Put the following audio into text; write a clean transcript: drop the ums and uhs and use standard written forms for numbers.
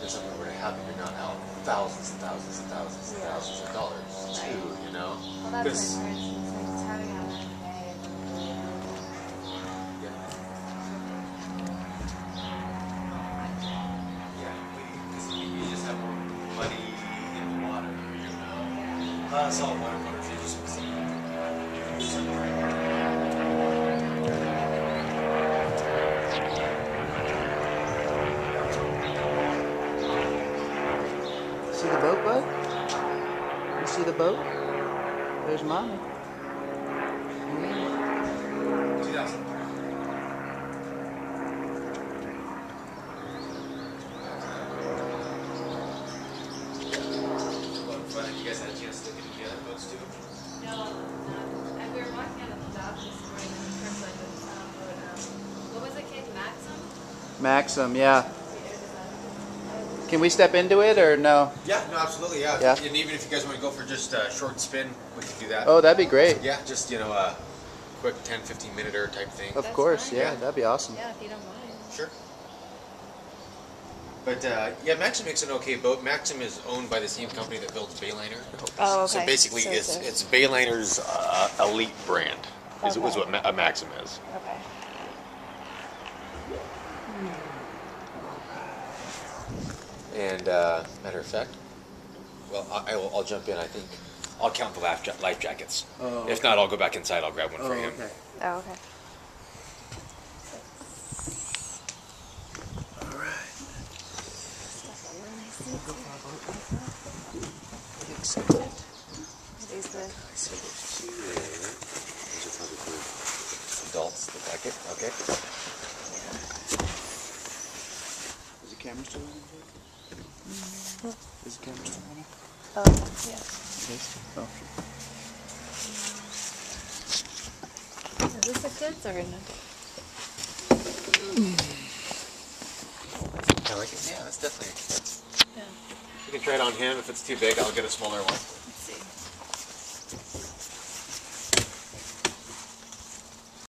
if something were to happen, you're not out thousands and thousands and thousands and thousands of dollars too, you know? Well, that's like, for instance, like just having it on the day. You just have more money in the water, you know? That's all water features. See the boat, bud? You see the boat? There's Mommy. Mm. 2000. You guys had a chance to look at the other boats too? No, and we were walking out of the dock this morning and we heard like a sound boat. What was it, Kate? Maxim? Maxim, yeah. Can we step into it or no? Yeah, no, absolutely, yeah. Yeah. And even if you guys want to go for just a short spin, we can do that. Oh, that'd be great. Yeah, just, you know, a quick 10-15 minute type thing. Of That's course, fine. yeah, that'd be awesome. Yeah, if you don't mind. Sure. But yeah, Maxim makes an okay boat. Maxim is owned by the same company that builds Bayliner. Oh, So okay. basically, So it's Bayliner's elite brand. Is Okay. what a Maxim is. Okay. And matter of fact, well, I'll jump in. I think I'll count the life jackets. Oh, If not, I'll go back inside. I'll grab one for him. okay. Oh, okay. All right. These the These are probably for adults that like it. Okay. Is the camera still running? Is the camera still running? oh yeah. It is? Oh. Is this the kids or no? I like it. Yeah, that's definitely. Yeah. You can try it on him. If it's too big, I'll get a smaller one. Let's see.